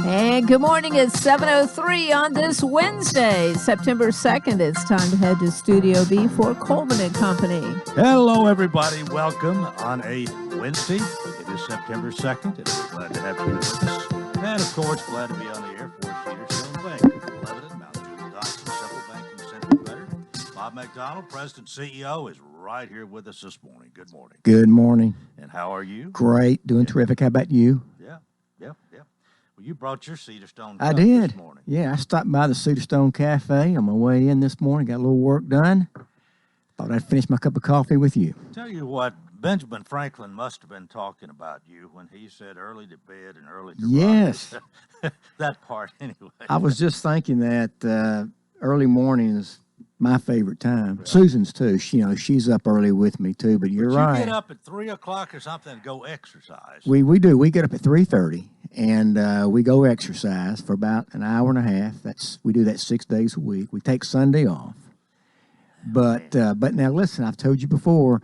And good morning. It's 7:03 on this Wednesday, September 2nd. It's time to head to Studio B for Coleman and Company. Hello, everybody. Welcome on a Wednesday. It is September 2nd, and we're glad to have you with us. And, of course, glad to be on the air for Cedarstone Bank, Lebanon, Mount Judah, Dodson, Simple Banking, Central Better. Bob McDonald, President CEO, is right here with us this morning. Good morning. Good morning. And how are you? Great. Doing terrific. How about you? Yeah. Well, you brought your Cedarstone I cup did. this morning. Yeah, I stopped by the Cedarstone Cafe on my way in this morning. Got a little work done. Thought I'd finish my cup of coffee with you. Tell you what, Benjamin Franklin must have been talking about you when he said early to bed and early to Yes. rise. That part, anyway. I was just thinking that early morning is my favorite time. Yeah. Susan's too. She's up early with me too. But you're right. You get up at 3 o'clock or something and go exercise. We do. We get up at 3:30 and we go exercise for about an hour and a half. We do that 6 days a week. We take Sunday off. But now listen, I've told you before.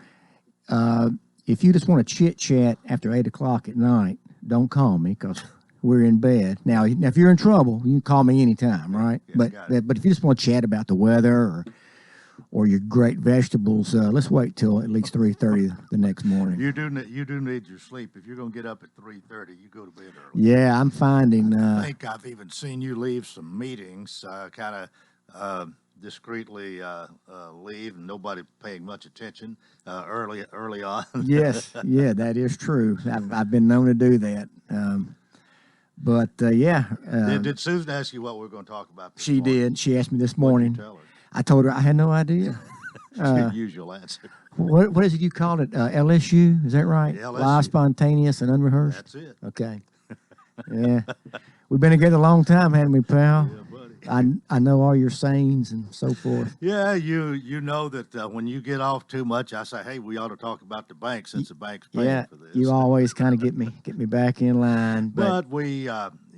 If you just want to chit chat after 8 o'clock at night, don't call me because we're in bed. Now, if you're in trouble, you can call me anytime, right? Yeah, but if you just want to chat about the weather or your great vegetables, let's wait till at least 3:30 the next morning. You do need your sleep. If you're going to get up at 3:30, you go to bed early. Yeah, I'm finding. I think I've even seen you leave some meetings, kind of discreetly leave, and nobody paying much attention early on. Yes, yeah, that is true. I've been known to do that. Did Susan ask you what we were going to talk about this morning? She did. She asked me this morning. What did you tell her? I told her I had no idea. It's usual answer. What is it you called it? LSU? Is that right? LSU. Live, spontaneous, and unrehearsed? That's it. Okay. Yeah. We've been together a long time, haven't we, pal? Yeah, buddy. I know all your sayings and so forth. Yeah, you know that when you get off too much, I say, hey, we ought to talk about the bank since the bank's paying for this. You always kind of get me back in line. But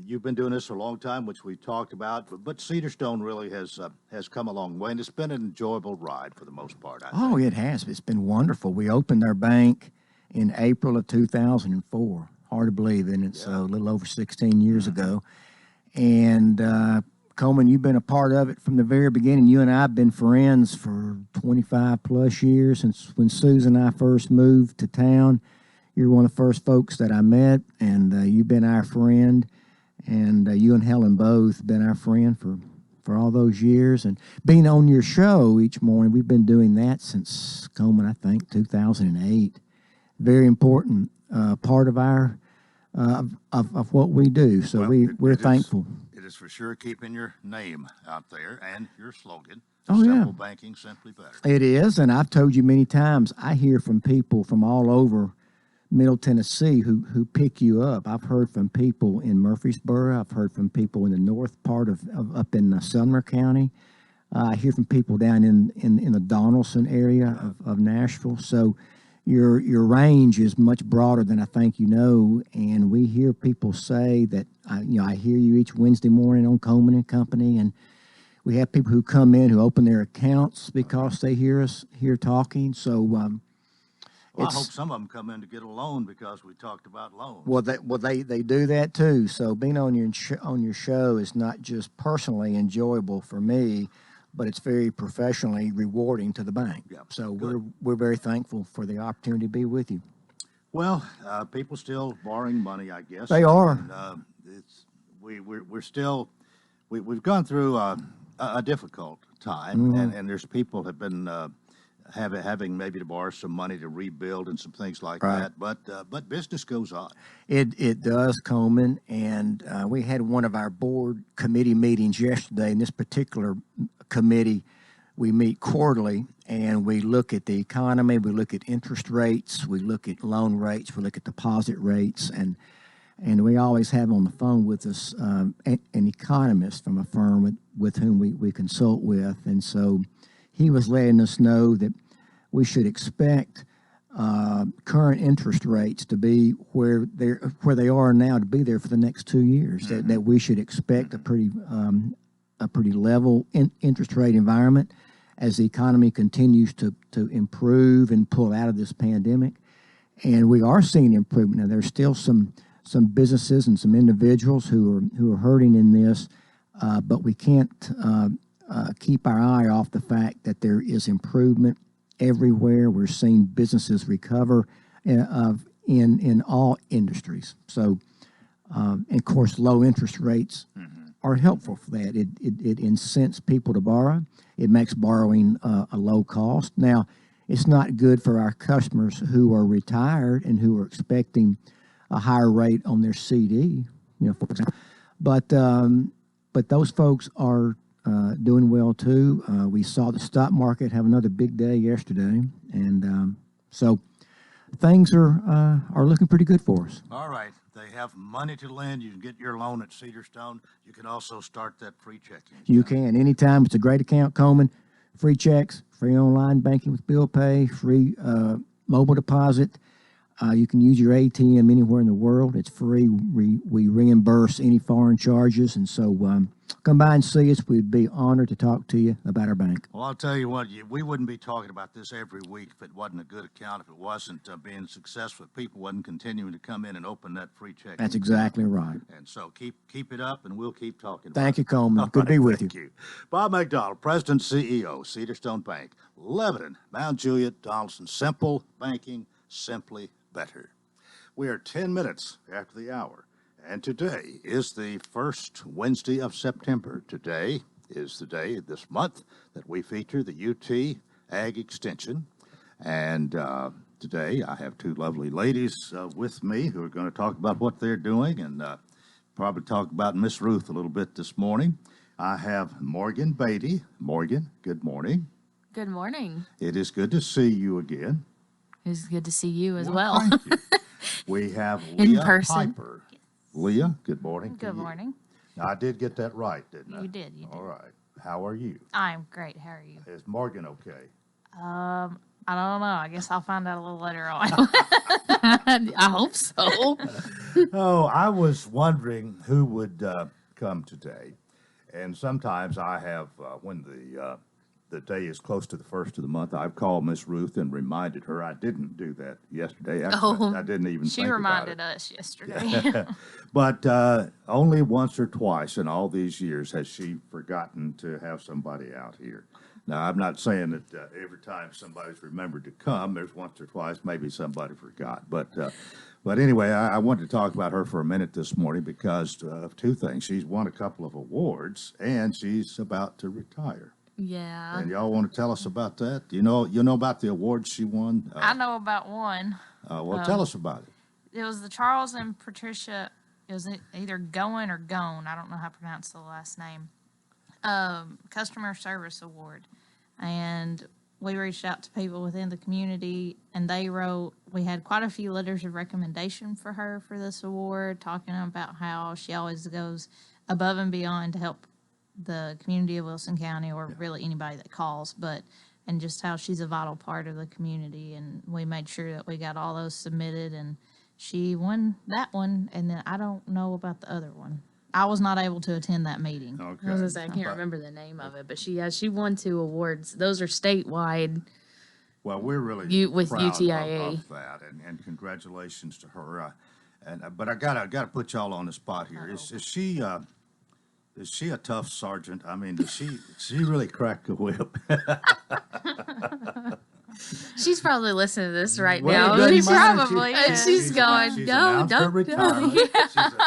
you've been doing this for a long time, which we talked about. But Cedarstone really has come a long way, and it's been an enjoyable ride for the most part. I think. It has. It's been wonderful. We opened our bank in April of 2004. Hard to believe, isn't it? Yeah. So a little over 16 years ago. And Coleman, you've been a part of it from the very beginning. You and I have been friends for 25 plus years since when Susan and I first moved to town. You're one of the first folks that I met, and you've been our friend. And you and Helen both been our friend for all those years. And being on your show each morning, we've been doing that since, Coleman, I think, 2008. Very important part of our of what we do. So we're thankful. It is for sure keeping your name out there and your slogan. Oh, yeah. Simple banking, simply better. It is, and I've told you many times, I hear from people from all over Middle Tennessee who pick you up. I've heard from people in Murfreesboro. I've heard from people in the north part of up in Sumner County. I hear from people down in the Donaldson area of Nashville. So your range is much broader than I think you know, and we hear people say that I hear you each Wednesday morning on Coleman and Company, and we have people who come in who open their accounts because they hear us here talking. So I hope some of them come in to get a loan because we talked about loans. Well, they do that too. So being on your show is not just personally enjoyable for me, but it's very professionally rewarding to the bank. Yeah, so we're very thankful for the opportunity to be with you. Well, people still borrowing money, I guess. They are. And, we've gone through a difficult time, and there's people have been having maybe to borrow some money to rebuild and some things like that. But business goes on. It does, Coleman, and we had one of our board committee meetings yesterday. In this particular committee, we meet quarterly, and we look at the economy, we look at interest rates, we look at loan rates, we look at deposit rates, and we always have on the phone with us an economist from a firm with whom we consult with, and so he was letting us know that we should expect current interest rates to be where they are now, to be there for the next 2 years. That we should expect a pretty level interest rate environment as the economy continues to improve and pull out of this pandemic. And we are seeing improvement. Now, there's still some some businesses and some individuals who are hurting in this, but we can't keep our eye off the fact that there is improvement everywhere. We're seeing businesses recover in all industries. So, and of course, low interest rates are helpful for that. It incents people to borrow. It makes borrowing a low cost. Now, it's not good for our customers who are retired and who are expecting a higher rate on their CD, for example. But those folks are doing well too. We saw the stock market have another big day yesterday, and so things are looking pretty good for us. All right. They have money to lend. You can get your loan at Cedarstone. You can also start that free checking. You can anytime. It's a great account, Coleman. Free checks, free online banking with bill pay, free mobile deposit. You can use your ATM anywhere in the world. It's free. We reimburse any foreign charges. And so come by and see us. We'd be honored to talk to you about our bank. Well, I'll tell you what, we wouldn't be talking about this every week if it wasn't a good account, if it wasn't being successful, if people wasn't continuing to come in and open that free check. That's exactly right. And so keep it up, and we'll keep talking about Thank you, Coleman. Good to be with you. Thank you. Bob McDonald, President, CEO, Cedarstone Bank, Lebanon, Mount Juliet, Donaldson. Simple banking, simply better. We are 10 minutes after the hour, and today is the first Wednesday of September. Today is the day this month that we feature the UT Ag Extension, and today I have two lovely ladies with me who are going to talk about what they're doing and probably talk about Miss Ruth a little bit this morning. I have Morgan Beatty. Morgan, good morning. Good morning. It is good to see you again. It's good to see you as well. Thank you. We have In Leah person. Piper. Leah, good morning. to Good you. morning. Now, I did get that right, didn't I? You did. All right. How are you? I'm great. How are you? Is Morgan okay? I don't know. I guess I'll find out a little later on. I hope so. Oh, I was wondering who would come today. And sometimes I have, when the day is close to the first of the month, I've called Miss Ruth and reminded her. I didn't do that yesterday. Actually, I didn't even She think reminded about it. us yesterday. But only once or twice in all these years has she forgotten to have somebody out here. Now, I'm not saying that every time somebody's remembered to come, there's once or twice maybe somebody forgot. But anyway, I wanted to talk about her for a minute this morning because of two things. She's won a couple of awards, and she's about to retire. Yeah. And y'all want to tell us about that? You know about the awards she won? I know about one. Well, tell us about it. It was the Charles and Patricia. It was either Goen or Gone. I don't know how to pronounce the last name. Customer Service Award. And we reached out to people within the community, and we had quite a few letters of recommendation for her for this award, talking about how she always goes above and beyond to help the community of Wilson County, or really anybody that calls, and just how she's a vital part of the community. And we made sure that we got all those submitted, and she won that one. And then I don't know about the other one. I was not able to attend that meeting. Okay. I was gonna say I can't remember the name of it, but she won 2 awards. Those are statewide. Well, we're really with proud UTIA. of that, and congratulations to her. But I gotta put y'all on the spot here. Is she a tough sergeant? I mean, does she really crack the whip? She's probably listening to this right Well, now. it She doesn't matter. probably She- is. She's going, She's no, announced her don't. retirement.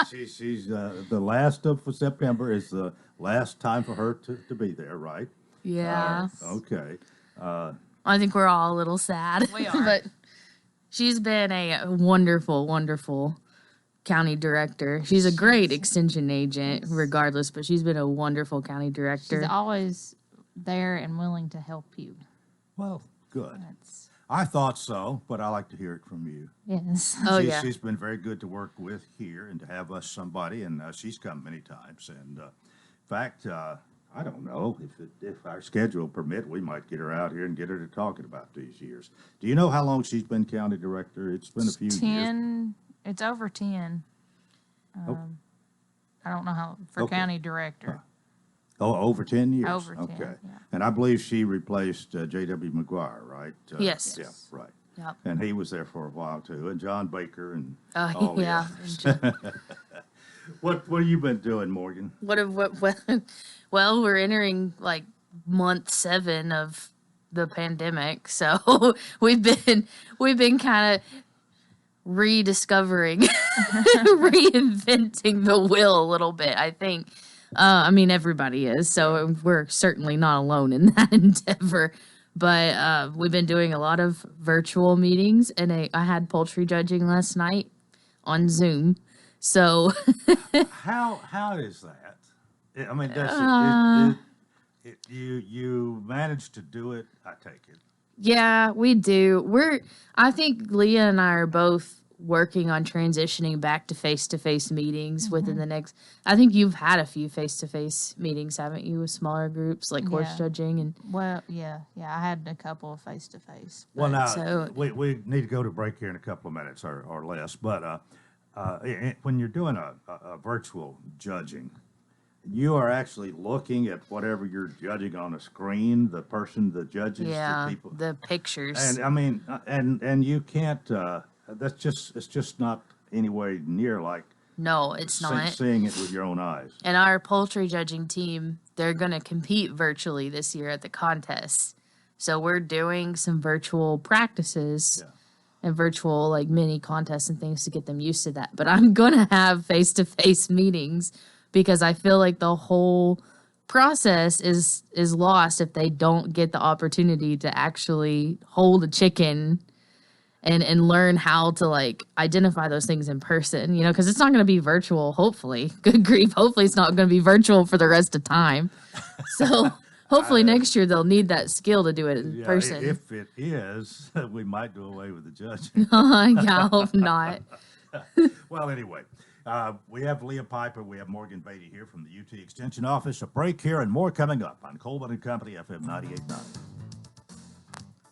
She's the last of September is the last time for her to be there, right? Yeah. Okay. I think we're all a little sad. We are. But she's been a wonderful, wonderful county director. She's a great extension agent regardless, but she's been a wonderful county director. She's always there and willing to help you. Well, good. That's, I thought so, but I like to hear it from you. yes. Oh, yeah. She's been very good to work with here and to have us somebody, and she's come many times. And in fact, I don't know if our schedule permit, we might get her out here and get her to talking about these years. Do you know how long she's been county director? It's been a few years. It's over 10. I don't know how for Okay. county director. Oh, over 10 years. Over 10, Okay. yeah. And I believe she replaced J.W. McGuire, right? Yes. Yeah, right. Yep. And he was there for a while too, and John Baker and Oh, yeah. What have you been doing, Morgan? Well, we're entering like month 7 of the pandemic, so we've been kind of rediscovering, reinventing the wheel a little bit, I think. I mean, everybody is, so we're certainly not alone in that endeavor. But we've been doing a lot of virtual meetings, and I had poultry judging last night on Zoom. So How is that? I mean, you managed to do it. I take it. yeah, we do. I think Leah and I are both working on transitioning back to face meetings within the next. I think you've had a few face meetings, haven't you, with smaller groups like horse Yeah. judging and. Well, yeah. I had a couple of face-to-face. Well, now so- we need to go to break here in a couple of minutes or less. But when you're doing a virtual judging, you are actually looking at whatever you're judging on a screen. The person, the judges, Yeah, the people, the pictures. and I mean, and you can't. It's just not anywhere near like No, it's not. seeing it with your own eyes. And our poultry judging team, they're going to compete virtually this year at the contest. So we're doing some virtual practices and virtual like mini contests and things to get them used to that. But I'm going to have face-to-face meetings because I feel like the whole process is lost if they don't get the opportunity to actually hold a chicken and learn how to like identify those things in person, because it's not going to be virtual, hopefully. Good grief. Hopefully it's not going to be virtual for the rest of time. So hopefully next year they'll need that skill to do it in person. If it is, we might do away with the judging. Yeah, I hope not. Well, anyway, we have Leah Piper, we have Morgan Beatty here from the UT Extension Office. A break here and more coming up on Coleman and Company, FM 98.9.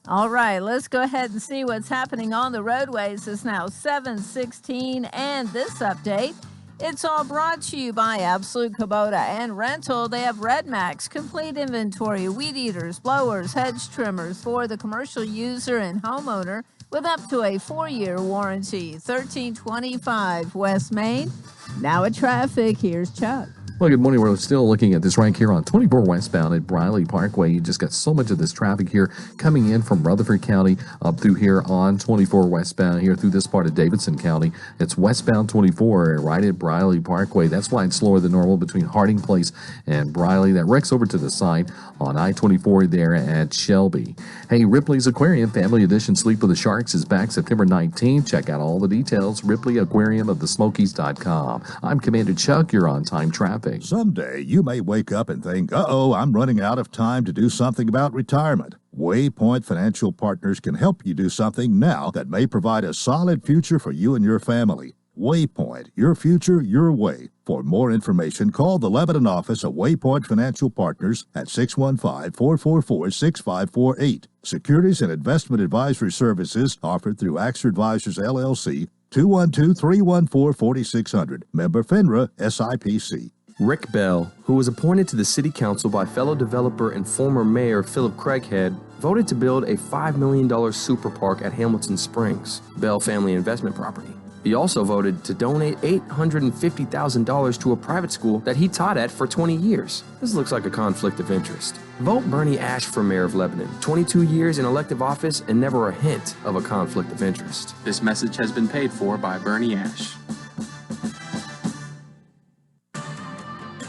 All right, let's go ahead and see what's happening on the roadways. It's now 7:16, and this update, it's all brought to you by Absolute Kubota and Rental. They have Red Max, complete inventory, weed eaters, blowers, hedge trimmers for the commercial user and homeowner with up to a 4-year warranty. 1325 West Main. Now at traffic, here's Chuck. Well, good morning. We're still looking at this right here on 24 westbound at Briley Parkway. You just got so much of this traffic here coming in from Rutherford County up through here on 24 westbound here through this part of Davidson County. It's westbound 24 right at Briley Parkway. That's why it's slower than normal between Harding Place and Briley. That wrecks over to the side on I-24 there at Shelby. Hey, Ripley's Aquarium Family Edition Sleep with the Sharks is back September 19th. Check out all the details, Ripley Aquarium of the Smokies.com. I'm Commander Chuck. You're on time traffic. Someday you may wake up and think, uh-oh, I'm running out of time to do something about retirement. Waypoint Financial Partners can help you do something now that may provide a solid future for you and your family. Waypoint, your future, your way. For more information, call the Lebanon office of Waypoint Financial Partners at 615-444-6548. Securities and investment advisory services offered through AXA Advisors, LLC, 212-314-4600. Member FINRA, SIPC. Rick Bell, who was appointed to the City Council by fellow developer and former Mayor Philip Craighead, voted to build a $5 million super park at Hamilton Springs, Bell Family Investment Property. He also voted to donate $850,000 to a private school that he taught at for 20 years. This looks like a conflict of interest. Vote Bernie Ash for Mayor of Lebanon. 22 years in elective office and never a hint of a conflict of interest. This message has been paid for by Bernie Ash.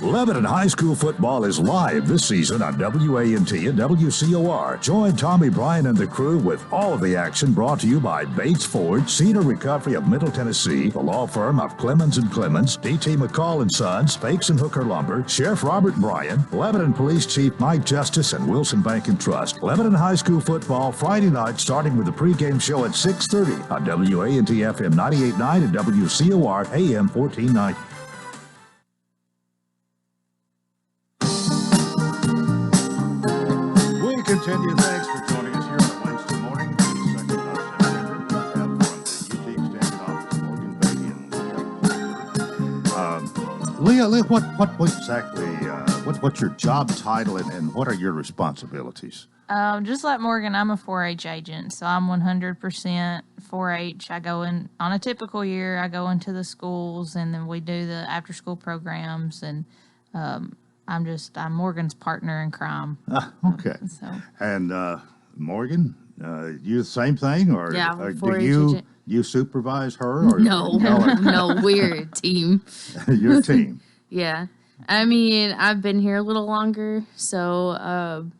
Lebanon High School football is live this season on WANT and WCOR. Join Tommy Bryan and the crew with all of the action brought to you by Bates Ford, Cedar Recovery of Middle Tennessee, the law firm of Clemens & Clemens, D.T. McCall & Sons, Fakes and Hooker Lumber, Sheriff Robert Bryan, Lebanon Police Chief Mike Justice, and Wilson Bank and Trust. Lebanon High School football Friday night starting with the pregame show at 6:30 on WANT FM 98.9 and WCOR AM 1490. Continue. Thanks for joining us here on a Wednesday morning, the 2nd of September. We have from the UT Extension Office, Morgan Beatty and Leah. Leah, what exactly, what's your job title and what are your responsibilities? Just like Morgan, I'm a 4-H agent, so I'm 100% 4-H. I go in on a typical year. I go into the schools, and then we do the after-school programs, and I'm Morgan's partner in crime. Okay. So And Morgan, you the same thing, or, Yeah, I'm a or do 4-H you agent. you supervise her? Or, No, no, we're a team. your team. Yeah. I mean, I've been here a little longer, so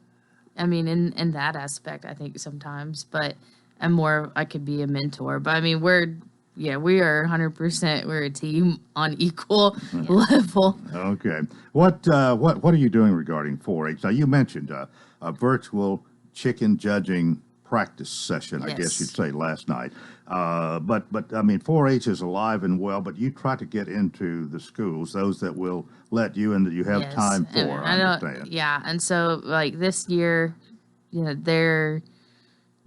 I mean, in that aspect, I think sometimes, but I could be a mentor. But I mean, we are 100%. We're a team on equal level. Okay. What are you doing regarding 4-H? Now, you mentioned a virtual chicken judging practice session, I Yes. guess you'd say, last night. But I mean, 4-H is alive and well, but you try to get into the schools, those that will let you and that you have Yes. time And for, I I know, understand. yeah, and so like this year, they're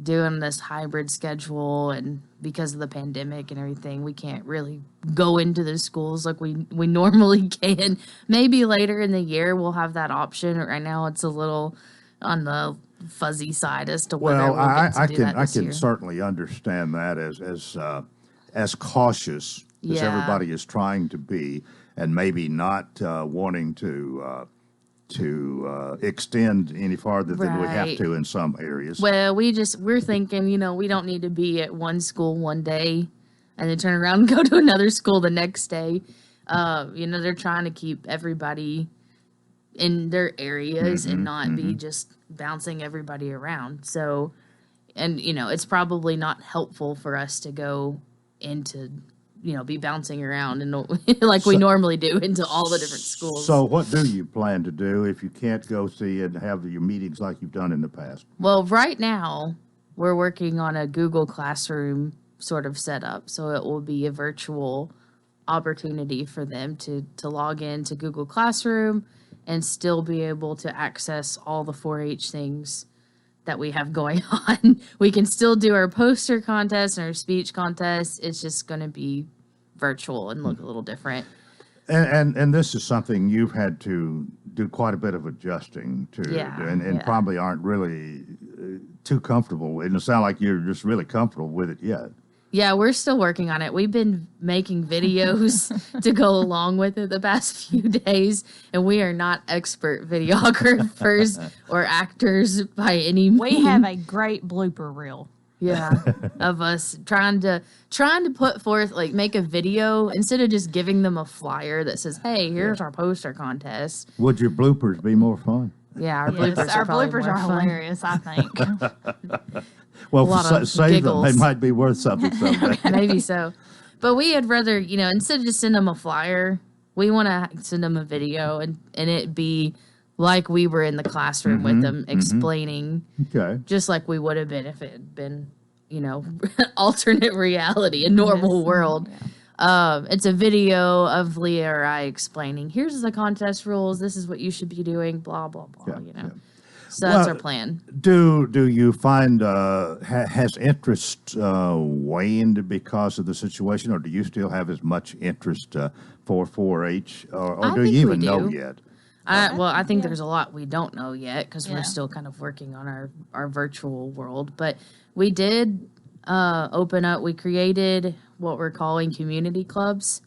doing this hybrid schedule, and because of the pandemic and everything, we can't really go into the schools like we normally can. Maybe later in the year we'll have that option. Right now, it's a little on the fuzzy side as to whether Well, we'll get to I do can that this year. certainly understand that as cautious as Yeah. everybody is trying to be, and maybe not wanting to extend any farther than we have Right. to in some areas. Well, we're thinking, we don't need to be at one school one day and then turn around and go to another school the next day. They're trying to keep everybody in their areas and not be just bouncing everybody around. So, and it's probably not helpful for us to go into, be bouncing around and like we normally do into all the different schools. So what do you plan to do if you can't go see and have your meetings like you've done in the past? Well, right now we're working on a Google Classroom sort of setup, so it will be a virtual opportunity for them to log into Google Classroom and still be able to access all the 4-H things that we have going on. We can still do our poster contest and our speech contest. It's just going to be virtual and look a little different. And this is something you've had to do quite a bit of adjusting to, Yeah, and yeah. probably aren't really too comfortable. It doesn't sound like you're just really comfortable with it yet. Yeah, we're still working on it. We've been making videos to go along with it the past few days, and we are not expert videographers or actors by any means. we have a great blooper reel. Yeah, of us trying to put forth, like, make a video instead of just giving them a flyer that says, "Hey, here's our poster contest." Would your bloopers be more fun? Yeah, our Yes, bloopers our are probably bloopers more are fun. hilarious, I think. Well, lot of save them. They giggles. might be worth something someday. Maybe so. But we had rather, instead of just send them a flyer, we want to send them a video and it be like we were in the classroom with them explaining, Okay. just like we would have been if it had been, alternate reality, a normal world. It's a video of Leah or I explaining, here's the contest rules, this is what you should be doing, blah, blah, blah, Yeah. So that's Well, our plan. Do you find has interest waned because of the situation, or do you still have as much interest for 4-H, or I do think you we even know do. yet? I think there's a lot we don't know yet because Yeah. we're still kind of working on our virtual world. But we did open up, we created what we're calling community clubs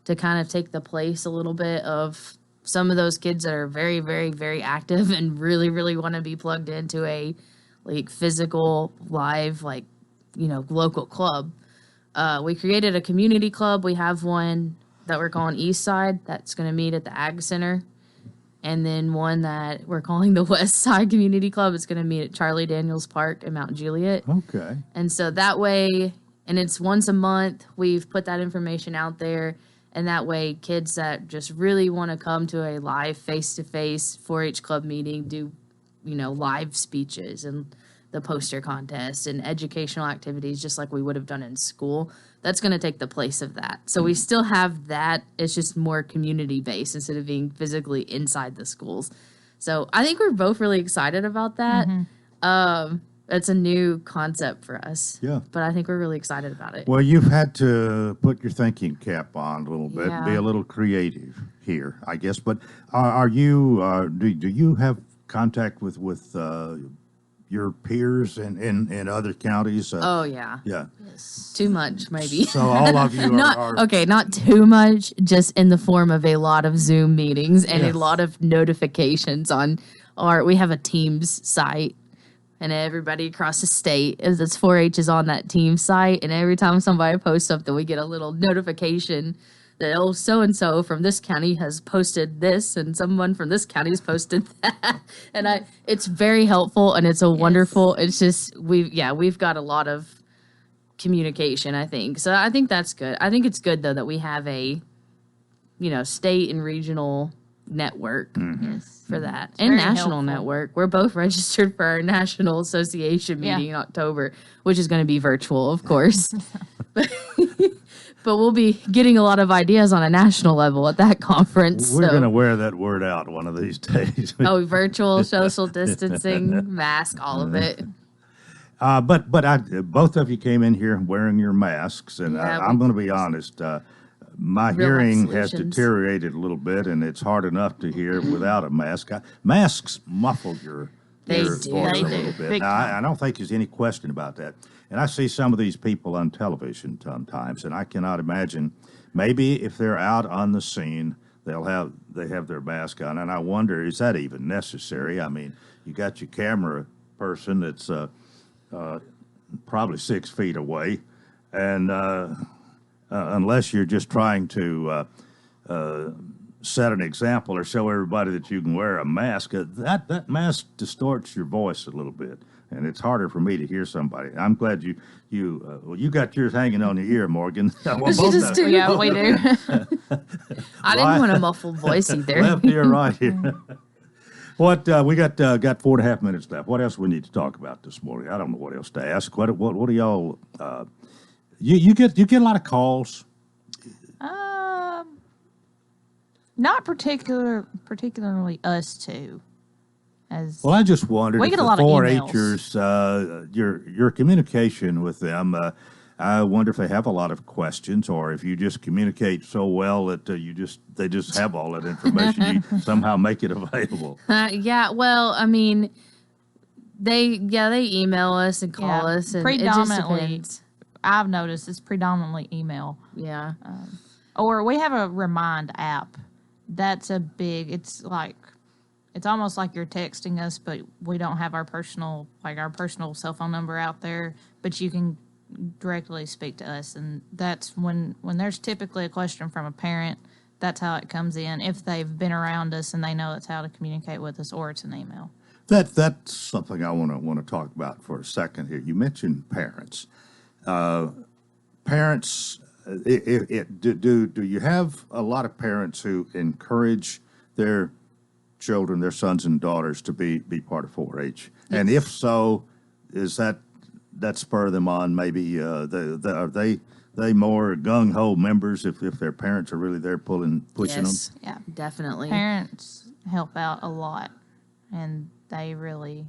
to kind of take the place a little bit of some of those kids that are very, very, very active and really, really want to be plugged into a like physical, live, like, local club. We created a community club. We have one that we're calling East Side that's going to meet at the Ag Center. And then one that we're calling the West Side Community Club. It's going to meet at Charlie Daniels Park in Mount Juliet. Okay. And so that way, and it's once a month, we've put that information out there. And that way, kids that just really want to come to a live face-to-face 4-H club meeting, do, live speeches and the poster contest and educational activities, just like we would have done in school. That's going to take the place of that. So we still have that. It's just more community-based instead of being physically inside the schools. So I think we're both really excited about that. It's a new concept for us. Yeah. But I think we're really excited about it. Well, you've had to put your thinking cap on a little bit, and be Yeah. a little creative here, I guess. But are you? Do you have contact with your peers in other counties? Oh yeah, Yeah. too much maybe. So all of you are Okay, not too much, just in the form of a lot of Zoom meetings and Yes. a lot of notifications on we have a Teams site, and everybody across the state is it's 4-H is on that Teams site, and every time somebody posts something, we get a little notification that so and so from this county has posted this, and someone from this county has posted that, and it's very helpful, and it's a wonderful. It's just we've got a lot of communication, I think. So I think that's good. I think it's good though that we have a state and regional network for that, and very national helpful. network. We're both registered for our national association meeting in October, which is going to be virtual, of course. But we'll be getting a lot of ideas on a national level at that conference. We're so. going to wear that word out one of these days. Oh, virtual, social distancing, mask, all of it. But both of you came in here wearing your masks, and Yeah, I'm going to be honest. My Real hearing life has solutions. deteriorated a little bit, and it's hard enough to hear without a mask. Masks muffle your They your do. voice They a do. little bit. Big Now, time. I don't think there's any question about that. And I see some of these people on television sometimes, and I cannot imagine. Maybe if they're out on the scene, they have their mask on, and I wonder, is that even necessary? I mean, you got your camera person that's probably 6 feet away, and unless you're just trying to set an example or show everybody that you can wear a mask, that mask distorts your voice a little bit, and it's harder for me to hear somebody. I'm glad you got yours hanging on your ear, Morgan. Well, both of you. Yeah, we do. I didn't want a muffled voice either. Left ear, right here. What we got 4.5 minutes left. What else we need to talk about this morning? I don't know what else to ask. What do y'all? You get a lot of calls. Not particularly us two. Well, I just wondered We if get a the lot of 4-Hers, your communication with them. I wonder if they have a lot of questions, or if you just communicate so well that they just have all that information. You somehow make it available. Yeah, well, I mean, they email us and call us, and it just predominantly, depends. I've noticed it's predominantly email. Yeah, Or we have a Remind app. That's a big. It's almost like you're texting us, but we don't have our personal cell phone number out there. But you can directly speak to us, and that's when there's typically a question from a parent. That's how it comes in. If they've been around us and they know that's how to communicate with us, or it's an email. That's something I want to talk about for a second here. You mentioned parents. Parents, do you have a lot of parents who encourage their children, their sons and daughters, to be part of 4-H? Yes. And if so, is that spur them on? Maybe are they more gung ho members if their parents are really there pushing yes, them? Yeah, definitely. parents help out a lot, and they really.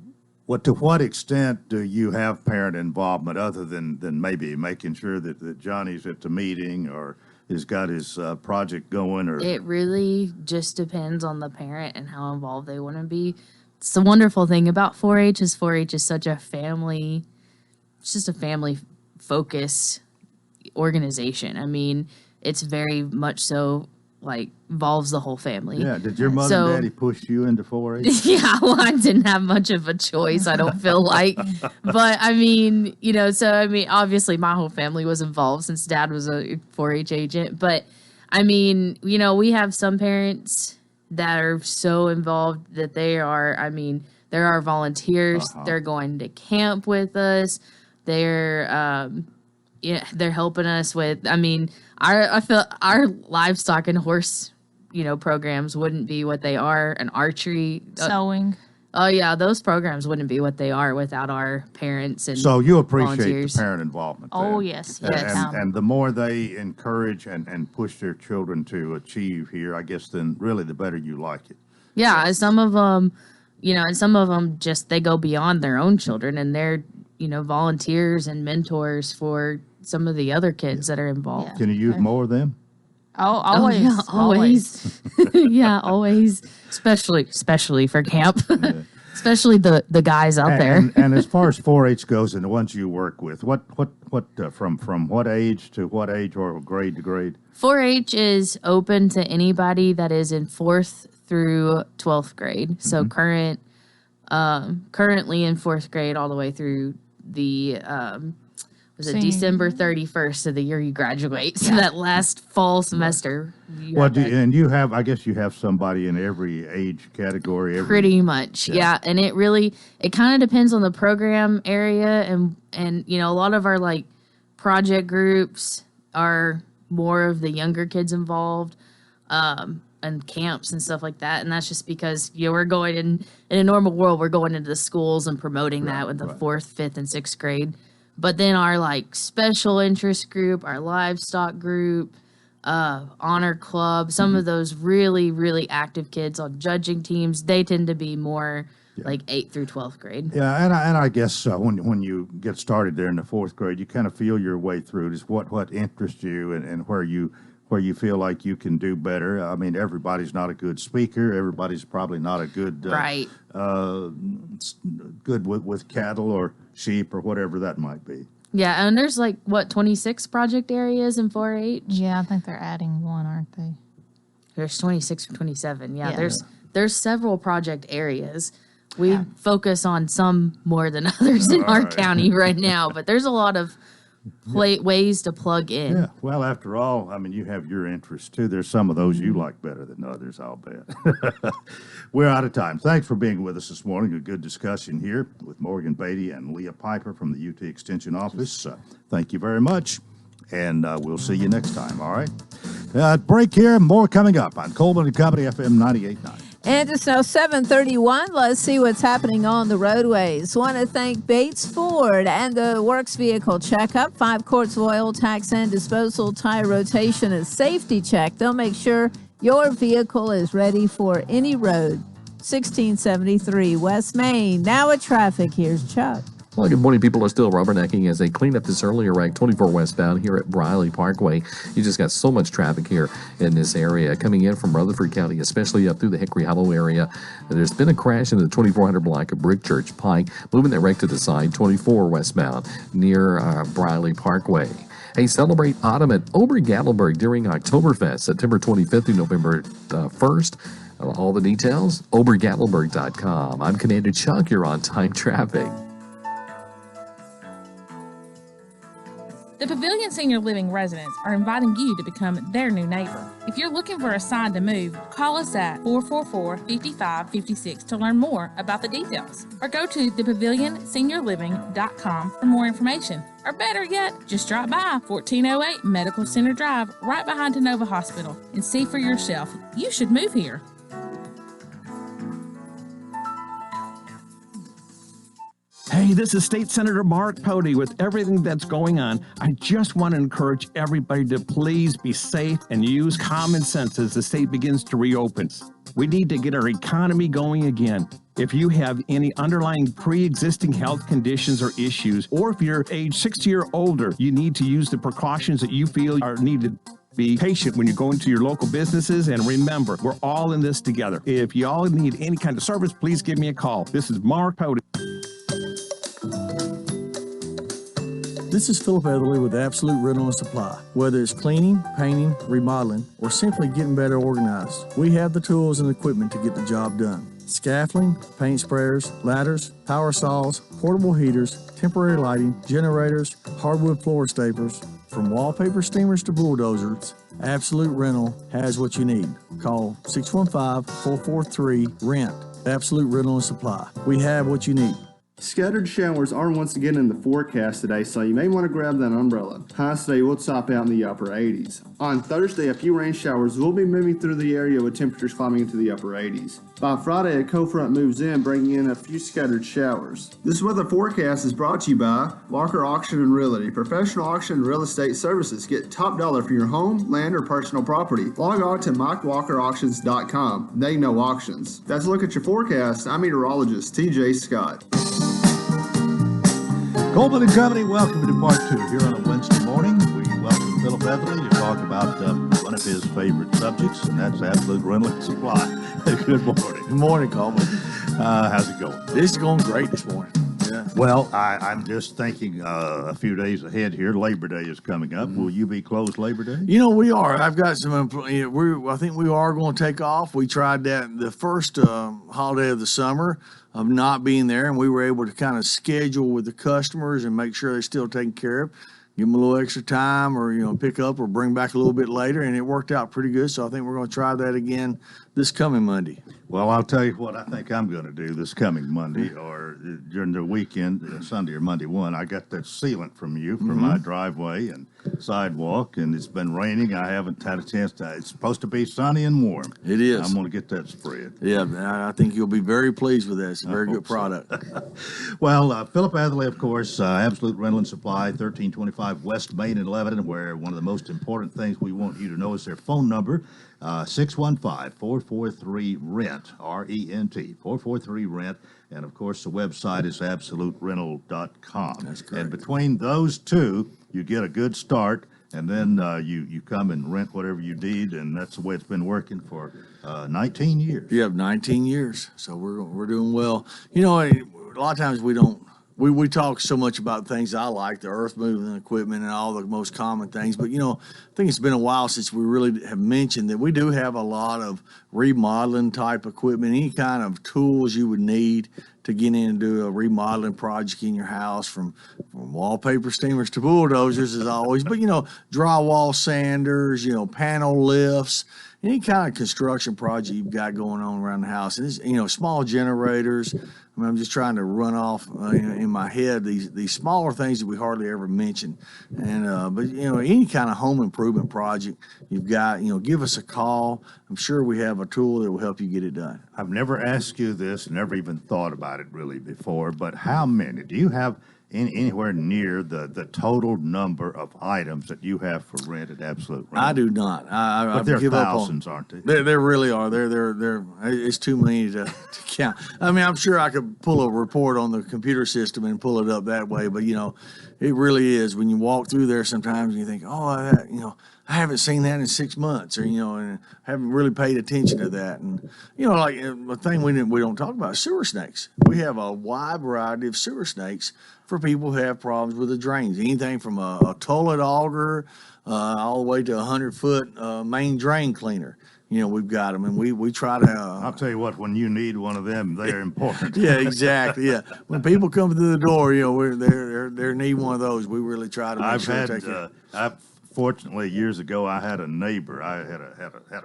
To what extent do you have parent involvement other than maybe making sure that Johnny's at the meeting or has got his project going? Or It really just depends on the parent and how involved they want to be. It's the wonderful thing about 4-H is 4-H is such a family. It's just a family focused organization. I mean, it's very much so involves the whole family. Yeah. Did your mother and daddy push you into 4-H? Yeah, well, I didn't have much of a choice, I don't feel like. But I mean, obviously my whole family was involved since dad was a 4-H agent. But I mean, we have some parents that are so involved that there are volunteers. Uh-huh. They're going to camp with us. They're helping us with, I feel our livestock and horse, programs wouldn't be what they are, and archery. Sewing. Oh yeah, those programs wouldn't be what they are without our parents and So you appreciate volunteers. the parent involvement. Oh, then. yes, yes. And the more they encourage and push their children to achieve here, I guess then really the better you like it. Yeah, some of them, and some of them just they go beyond their own children, and they're volunteers and mentors for some of the other kids that are involved. Yeah. Can you use more of them? Oh, always. yeah, always. Yeah, always. Especially for camp. especially the guys out there. And as far as 4-H goes and the ones you work with, what from what age to what age or grade to grade? 4-H is open to anybody that is in 4th through 12th grade. So currently in 4th grade all the way through the December 31st of the year you graduate. So that last fall semester. I guess you have somebody in every age category. Pretty much, yeah. And it kind of depends on the program area, and a lot of our like project groups are more of the younger kids involved, and camps and stuff like that. And that's just because we're going in a normal world, we're going into the schools and promoting that with the 4th, 5th, and 6th grade. But then our like special interest group, our livestock group, honor club, some of those really, really active kids on judging teams, they tend to be more like 8th through 12th grade. Yeah, and I guess when you get started there in the 4th grade, you kind of feel your way through it. Is what interests you and where you feel like you can do better. I mean, everybody's not a good speaker. Everybody's probably not a good good with cattle or sheep or whatever that might be. Yeah, and there's 26 project areas in 4-H? Yeah, I think they're adding one, aren't they? There's 26 or 27. Yeah. There's several project areas. We focus on some more than others in our county right now, but there's a lot of ways to plug in. Yeah, well, after all, I mean, you have your interests too. There's some of those you like better than others, I'll bet. We're out of time. Thanks for being with us this morning. A good discussion here with Morgan Beatty and Leah Piper from the UT Extension Office. Thank you very much, and we'll see you next time, all right? Break here, more coming up on Coleman & Company, FM 98.9. And it's now 7:31. Let's see what's happening on the roadways. Want to thank Bates Ford and the Works Vehicle Checkup. 5 quarts of oil, tax and disposal, tire rotation, and safety check. They'll make sure your vehicle is ready for any road. 1673 West Main. Now at traffic, here's Chuck. Well, good morning. People are still rubbernecking as they clean up this earlier wreck, 24 westbound here at Briley Parkway. You just got so much traffic here in this area coming in from Rutherford County, especially up through the Hickory Hollow area. There's been a crash in the 2400 block of Brick Church Pike, moving that wreck to the side, 24 westbound near Briley Parkway. Hey, celebrate autumn at Ober-Gatlinburg during Oktoberfest, September 25th through November 1st. All the details, obergatlinburg.com. I'm Commander Chuck. You're on time traffic. The Pavilion Senior Living residents are inviting you to become their new neighbor. If you're looking for a sign to move, call us at 444-5556 to learn more about the details. Or go to thepavilionseniorliving.com for more information. Or better yet, just drop by 1408 Medical Center Drive right behind Tenova Hospital and see for yourself. You should move here. Hey, this is State Senator Mark Pody. With everything that's going on, I just want to encourage everybody to please be safe and use common sense as the state begins to reopen. We need to get our economy going again. If you have any underlying pre-existing health conditions or issues, or if you're age 60 or older, you need to use the precautions that you feel are needed. Be patient when you go into your local businesses, and remember, we're all in this together. If y'all need any kind of service, please give me a call. This is Mark Pody. This is Philip Etherly with Absolute Rental and Supply. Whether it's cleaning, painting, remodeling, or simply getting better organized, we have the tools and equipment to get the job done. Scaffolding, paint sprayers, ladders, power saws, portable heaters, temporary lighting, generators, hardwood floor staplers, from wallpaper steamers to bulldozers, Absolute Rental has what you need. Call 615-443-RENT. Absolute Rental and Supply. We have what you need. Scattered showers are once again in the forecast today, so you may want to grab that umbrella. Highs today will top out in the upper 80s. On Thursday, a few rain showers will be moving through the area with temperatures climbing into the upper 80s. By Friday, a cold front moves in, bringing in a few scattered showers. This weather forecast is brought to you by Walker Auction and Realty, professional auction and real estate services. Get top dollar for your home, land, or personal property. Log on to MikeWalkerAuctions.com. They know auctions. That's a look at your forecast. I'm meteorologist TJ Scott. Coleman & Company, welcome to part 2 here on a Wednesday morning. We welcome Philip Etherly to talk about one of his favorite subjects, and that's absolute rental and supply. Good morning. Good morning, Coleman. How's it going? This is going great this morning. Yeah. Well, I'm just thinking a few days ahead here. Labor Day is coming up. Will you be closed Labor Day? You know, we are. I've got some. I think we are going to take off. We tried that the first holiday of the summer of not being there, and we were able to kind of schedule with the customers and make sure they're still taken care of. Give them a little extra time, or pick up or bring back a little bit later, and it worked out pretty good. So I think we're going to try that again this coming Monday. Well, I'll tell you what I think I'm going to do this coming Monday or during the weekend, Sunday or Monday one. I got that sealant from you for my driveway and sidewalk, and it's been raining. I haven't had a chance to. It's supposed to be sunny and warm. It is. I'm going to get that spread. Yeah, I think you'll be very pleased with that. It's a very good product. Well, Philip Atherley, of course, Absolute Rental and Supply, 1325 West Main in Lebanon, where one of the most important things we want you to know is their phone number, 615-443-RENT, R-E-N-T, 443-RENT. And, of course, the website is absoluterental.com. That's correct. And between those two, you get a good start, and then you come and rent whatever you need, and that's the way it's been working for 19 years. Yeah, 19 years. So we're doing well. A lot of times we don't. We talk so much about things I like, the earth moving equipment and all the most common things. But, I think it's been a while since we really have mentioned that we do have a lot of remodeling type equipment, any kind of tools you would need to get in and do a remodeling project in your house, from wallpaper steamers to bulldozers as always. But, drywall sanders, panel lifts, any kind of construction project you've got going on around the house. And it's, small generators. I'm just trying to run off in my head these smaller things that we hardly ever mention. And but any kind of home improvement project you've got, give us a call. I'm sure we have a tool that will help you get it done. I've never asked you this, never even thought about it really before, but how many do you have anywhere near the total number of items that you have for rent at Absolute Rental? I do not. But there are thousands, aren't they? There really are. They're it's too many to count. I mean, I'm sure I could pull a report on the computer system and pull it up that way, but it really is. When you walk through there sometimes and you think, I haven't seen that in 6 months, or and haven't really paid attention to that. And like the thing we don't talk about is sewer snakes. We have a wide variety of sewer snakes for people who have problems with the drains. Anything from a toilet auger all the way to a 100-foot main drain cleaner. We've got them, and we try to. I'll tell you what, when you need one of them, they're important. Yeah, exactly. Yeah, when people come through the door, they need one of those. We really try to make sure. Fortunately, years ago, I had a neighbor. I had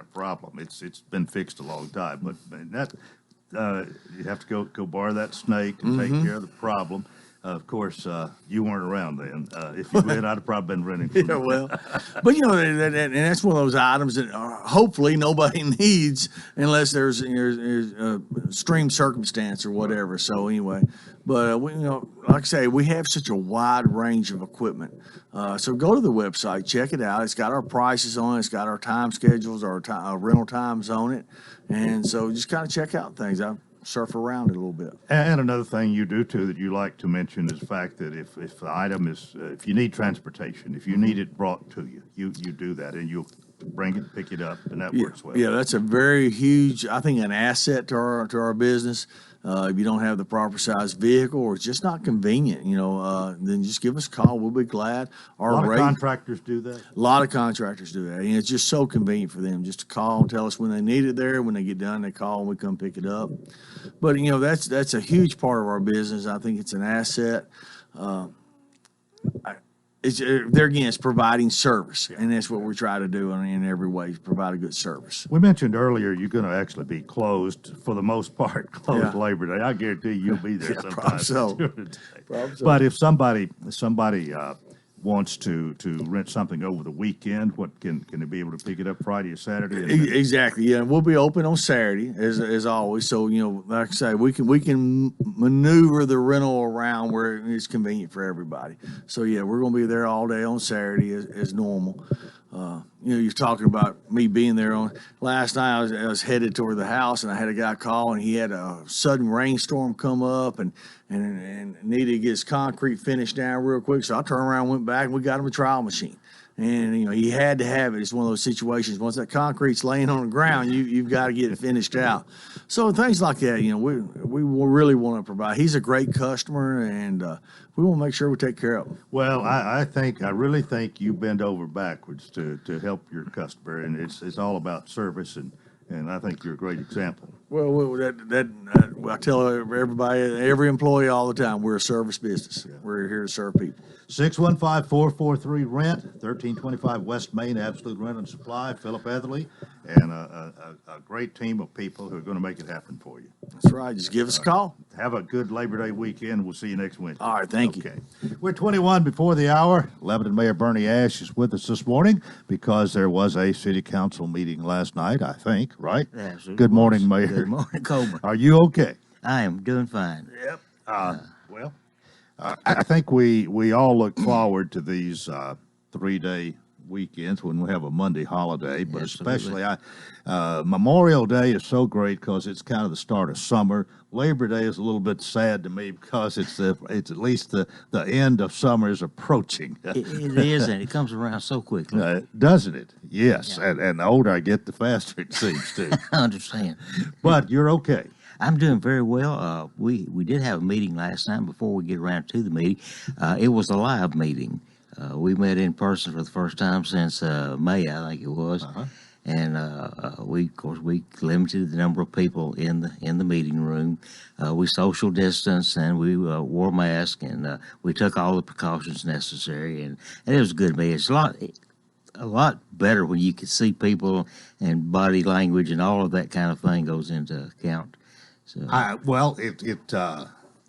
a problem. It's been fixed a long time, but that you have to go borrow that snake and take care of the problem. Of course, you weren't around then. If you had, I'd have probably been renting from you. Well, but and that's one of those items that hopefully nobody needs unless there's extreme circumstance or whatever. So anyway, but like I say, we have such a wide range of equipment. So go to the website, check it out. It's got our prices on it. It's got our time schedules, our rental times on it, and so just kind of check out things. I surf around it a little bit. And another thing you do too that you like to mention is the fact that if the item is if you need transportation, if you need it brought to you, you do that and you'll bring it, pick it up, and that works well. Yeah, that's a very huge, I think, an asset to our business. If you don't have the proper size vehicle or it's just not convenient, then just give us a call. We'll be glad. A lot of contractors do that. A lot of contractors do that. And it's just so convenient for them just to call and tell us when they need it there. When they get done, they call and we come pick it up. But, that's a huge part of our business. I think it's an asset. It's providing service, and that's what we try to do in every way, provide a good service. We mentioned earlier you're going to actually be closed for the most part, Labor Day. I guarantee you'll be there sometime. So. But if somebody wants to rent something over the weekend, what can they be able to pick it up Friday or Saturday? Exactly. Yeah, we'll be open on Saturday as always. So like I say, we can maneuver the rental around where it's convenient for everybody. So yeah, we're going to be there all day on Saturday as normal. You're talking about me being there on last night. I was headed toward the house, and I had a guy call, and he had a sudden rainstorm come up, and needed to get his concrete finished down real quick. So I turned around, went back, and we got him a trial machine. And, he had to have it. It's one of those situations. Once that concrete's laying on the ground, you've got to get it finished out. So things like that, we really want to provide. He's a great customer, and we want to make sure we take care of him. Well, I really think you bend over backwards to help your customer, and it's all about service, and I think you're a great example. Well, I tell everybody, every employee all the time, we're a service business. Yeah. We're here to serve people. 615-443-RENT, 1325 West Main, Absolute Rent and Supply, Philip Etherly, and a great team of people who are going to make it happen for you. That's right. Just give us a call. Have a good Labor Day weekend. We'll see you next Wednesday. All right. Thank you. Okay. We're 21 before the hour. Lebanon Mayor Bernie Ash is with us this morning because there was a city council meeting last night, I think, right? Absolutely. Good morning, Mayor. Good morning, Coleman. Are you okay? I am doing fine. Yep. I think we all look forward to these 3-day weekends when we have a Monday holiday, but Absolutely. especially Memorial Day is so great because it's kind of the start of summer. Labor Day is a little bit sad to me because it's at least the end of summer is approaching. It is, and it comes around so quickly. Doesn't it? Yes, Yeah. and the older I get, the faster it seems too. I understand. But you're okay. I'm doing very well. We did have a meeting last night. Before we get around to the meeting, it was a live meeting. We met in person for the first time since May, I think it was, and we limited the number of people in the meeting room. We social distanced and we wore masks and we took all the precautions necessary, and it was a good meeting. It's a lot better when you can see people and body language and all of that kind of thing goes into account. So. Well, it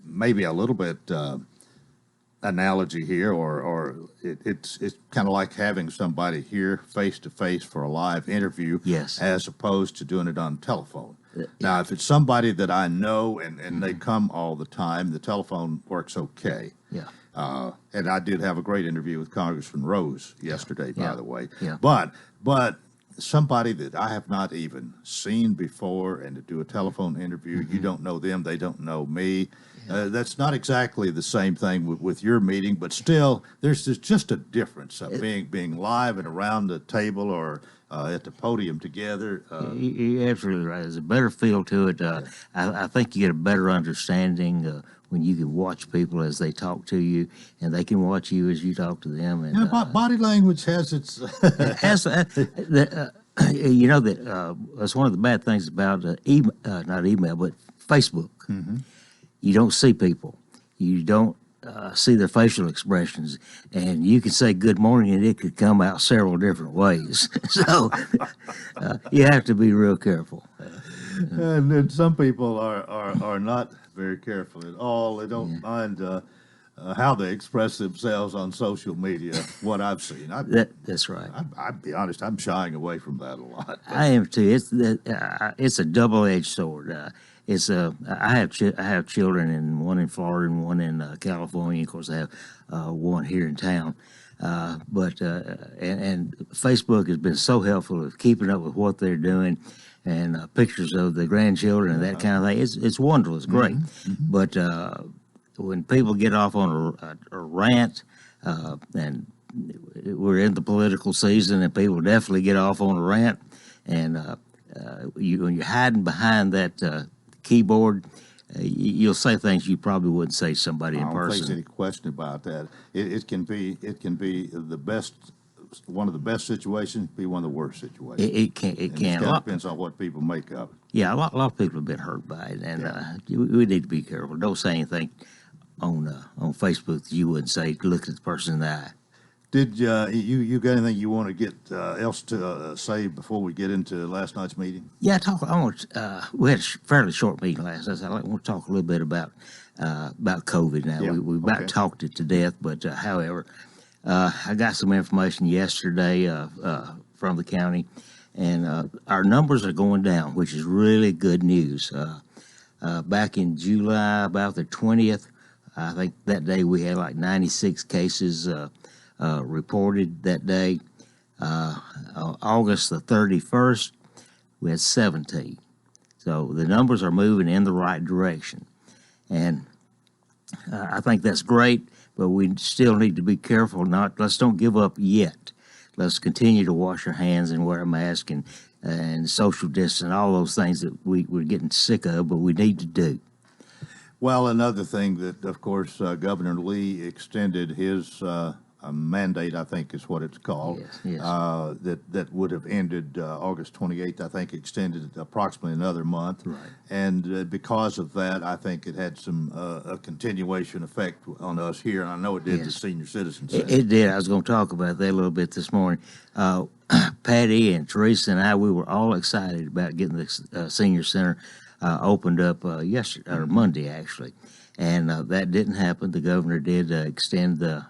may be a little bit analogy here, or it's kind of like having somebody here face to face for a live interview, yes, as opposed to doing it on telephone. Now, if it's somebody that I know and they come all the time, the telephone works okay. Yeah. And I did have a great interview with Congressman Rose yesterday, by the way. Yeah. But somebody that I have not even seen before, and to do a telephone interview, you don't know them, they don't know me. That's not exactly the same thing with your meeting, but still, there's just a difference of being live and around the table or at the podium together. You're absolutely right. There's a better feel to it. I think you get a better understanding when you can watch people as they talk to you, and they can watch you as you talk to them. And body language has its. That's one of the bad things about not email, but Facebook. Mm-hmm. You don't see people. You don't see their facial expressions, and you can say good morning, and it could come out several different ways. So you have to be real careful. And then some people are not very careful at all. They don't mind how they express themselves on social media, what I've seen. That's right. I'll be honest, I'm shying away from that a lot. I am too. It's a double-edged sword. I have children, and one in Florida and one in California. Of course, I have one here in town. But Facebook has been so helpful with keeping up with what they're doing, and pictures of the grandchildren and that kind of thing. It's wonderful. It's great. Mm-hmm. But when people get off on a rant, and we're in the political season, and people definitely get off on a rant, and when you're hiding behind that keyboard, you'll say things you probably wouldn't say to somebody in person. I don't think there's any question about that. It can be the best, one of the best situations, be one of the worst situations. It can. It kind of depends on what people make of it. Yeah, a lot of people have been hurt by it, and we need to be careful. Don't say anything on Facebook that you wouldn't say. Look at the person in the eye. Did you got anything you want to get else to say before we get into last night's meeting? Yeah, we had a fairly short meeting last night. I want to talk a little bit about COVID now. Yeah, we about talked it to death, but however, I got some information yesterday from the county, and our numbers are going down, which is really good news. Back in July, about the 20th, I think that day we had like 96 cases reported that day. August the 31st, we had 17. So the numbers are moving in the right direction. And I think that's great, but we still need to be careful. Let's don't give up yet. let's continue to wash our hands and wear a mask and social distance and all those things that we're getting sick of, but we need to do. Well, another thing that, of course, Governor Lee extended his a mandate, I think is what it's called, yes. That would have ended August 28th, I think extended approximately another month. Right. And because of that, I think it had some a continuation effect on us here, and I know it did the senior citizens. It did. I was going to talk about that a little bit this morning. Patty and Teresa and I, we were all excited about getting the senior center opened up yesterday or Monday, actually. And that didn't happen. The governor did extend the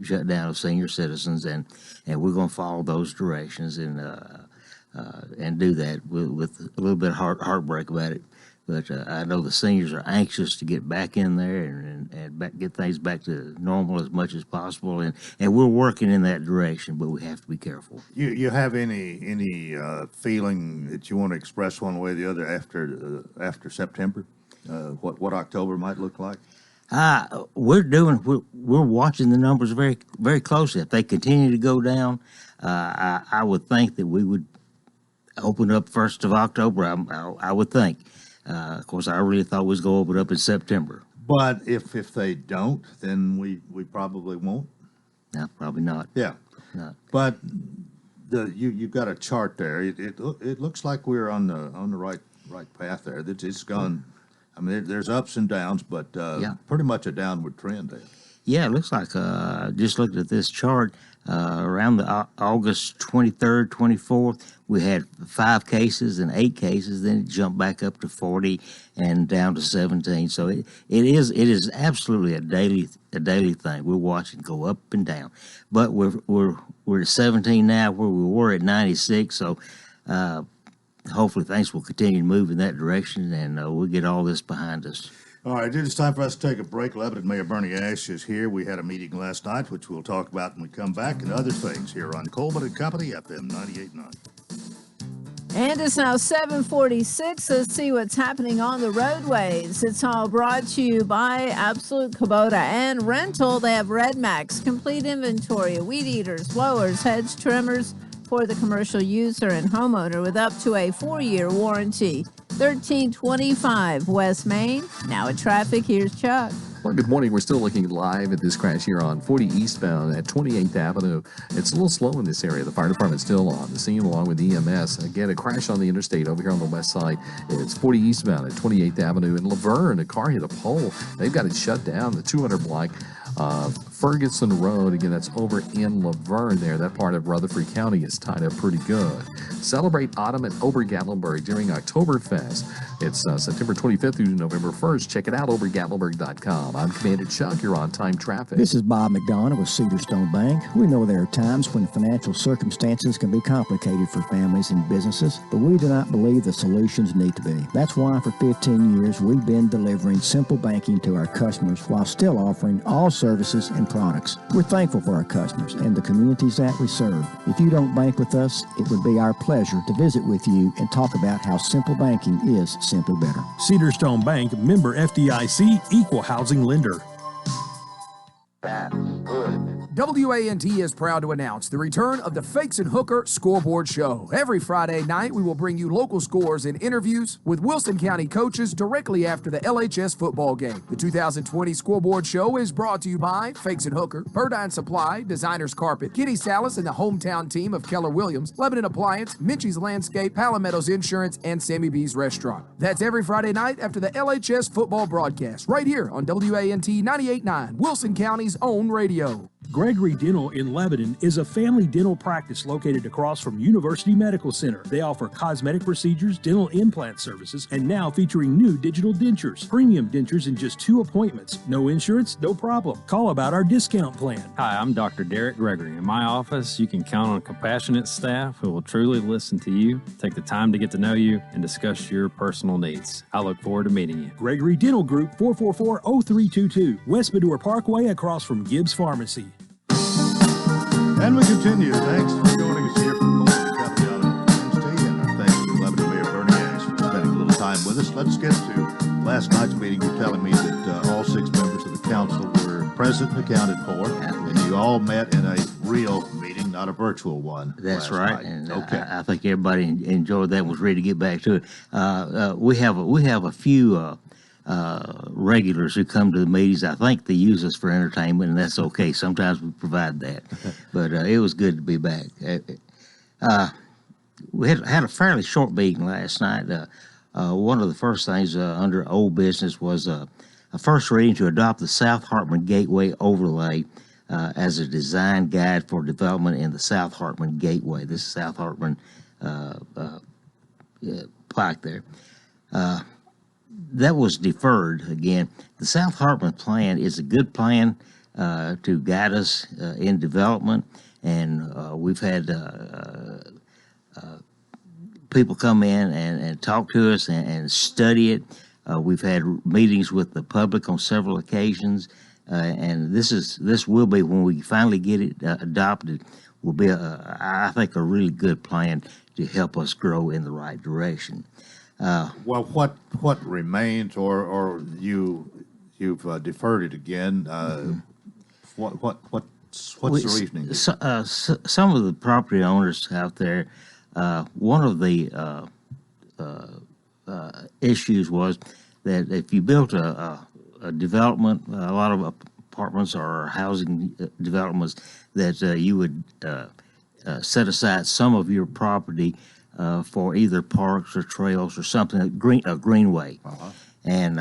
shutdown of senior citizens, and we're going to follow those directions and do that with a little bit of heartbreak about it. But I know the seniors are anxious to get back in there and get things back to normal as much as possible, and we're working in that direction. But we have to be careful. You have any feeling that you want to express one way or the other after September? What October might look like? We're watching the numbers very, very closely. If they continue to go down, I would think that we would open up 1st of October. I would think. Of course, I really thought we was going to open up in September. But if they don't, then we probably won't. No, probably not. Yeah. Not. But you've got a chart there. It looks like we're on the right path there. It's gone. I mean, there's ups and downs, but pretty much a downward trend there. Yeah, it looks like, just looking at this chart, around the August 23rd, 24th, we had 5 cases and 8 cases. Then it jumped back up to 40 and down to 17. So it is absolutely a daily thing. We're watching go up and down. But we're at 17 now, where we were at 96. So hopefully things will continue to move in that direction, and we'll get all this behind us. All right, it's time for us to take a break. Lebanon Mayor Bernie Ash is here. We had a meeting last night, which we'll talk about when we come back, and other things here on Coleman and Company, FM 98.9. And it's now 7:46. Let's see what's happening on the roadways. It's all brought to you by Absolute Kubota and Rental. They have Red Max, complete inventory of weed eaters, blowers, hedge trimmers for the commercial user and homeowner with up to a 4-year warranty. 1325 West Main. Now at traffic, here's Chuck. Well, good morning. We're still looking live at this crash here on 40 eastbound at 28th Avenue. It's a little slow in this area. The fire department's still on the scene along with EMS. Again, a crash on the interstate over here on the west side. It's 40 eastbound at 28th Avenue. In Laverne, a car hit a pole. They've got it shut down, the 200 block. Ferguson Road, again, that's over in Laverne there. That part of Rutherford County is tied up pretty good. Celebrate autumn at Ober-Gatlinburg during Oktoberfest. It's September 25th through November 1st. Check it out, obergatlinburg.com. I'm Commander Chuck. You're on time traffic. This is Bob McDonough with Cedar Stone Bank. We know there are times when financial circumstances can be complicated for families and businesses, but we do not believe the solutions need to be. That's why for 15 years we've been delivering simple banking to our customers while still offering all services and products. We're thankful for our customers and the communities that we serve. If you don't bank with us, it would be our pleasure to visit with you and talk about how simple banking is simply better. Cedar Stone Bank, member FDIC, equal housing lender. WANT is proud to announce the return of the Fakes and Hooker Scoreboard Show. Every Friday night, we will bring you local scores and interviews with Wilson County coaches directly after the LHS football game. The 2020 Scoreboard Show is brought to you by Fakes and Hooker, Burdine Supply, Designers Carpet, Kenny Salas and the hometown team of Keller Williams, Lebanon Appliance, Minchie's Landscape, Palometto's Insurance, and Sammy B's Restaurant. That's every Friday night after the LHS football broadcast, right here on WANT 98.9, Wilson County's own radio. Gregory Dental in Lebanon is a family dental practice located across from University Medical Center. They offer cosmetic procedures, dental implant services, and now featuring new digital dentures. Premium dentures in just 2 appointments. No insurance, no problem. Call about our discount plan. Hi, I'm Dr. Derek Gregory. In my office, you can count on compassionate staff who will truly listen to you, take the time to get to know you, and discuss your personal needs. I look forward to meeting you. Gregory Dental Group, 444-0322, West Medora Parkway across from Gibbs Pharmacy. And we continue. Thanks for joining us here from Coleman Company on Wednesday, and our thanks to Lebanon Mayor Bernie Ash for spending a little time with us. Let's get to last night's meeting. You're telling me that all 6 members of the council were present and accounted for, and you all met in a real meeting, not a virtual one. That's last right, night. and Okay. I think everybody enjoyed that and was ready to get back to it. We have a few regulars who come to the meetings. I think they use us for entertainment, and that's okay. Sometimes we provide that, but it was good to be back. We had a fairly short meeting last night. One of the first things under old business was a first reading to adopt the South Hartman Gateway overlay as a design guide for development in the South Hartman Gateway. This is South Hartman plaque there. That was deferred again. The South Hartman plan is a good plan to guide us in development, and we've had people come in and talk to us and study it. We've had meetings with the public on several occasions, and this will be, when we finally get it adopted, will be I think a really good plan to help us grow in the right direction. Well, what remains, or you've deferred it again? What's the reasoning? Some of the property owners out there, one of the issues was that if you built a development, a lot of apartments or housing developments, that you would set aside some of your property for either parks or trails or something, a greenway. And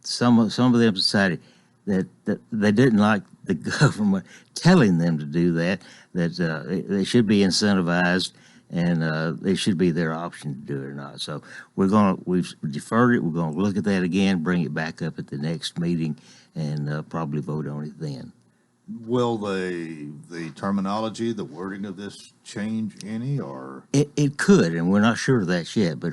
some of them decided that they didn't like the government telling them to do that, that they should be incentivized, and it should be their option to do it or not. So we've deferred it. We're going to look at that again, bring it back up at the next meeting, and probably vote on it then. Will the terminology, the wording of this change any, or it could, and we're not sure of that yet. But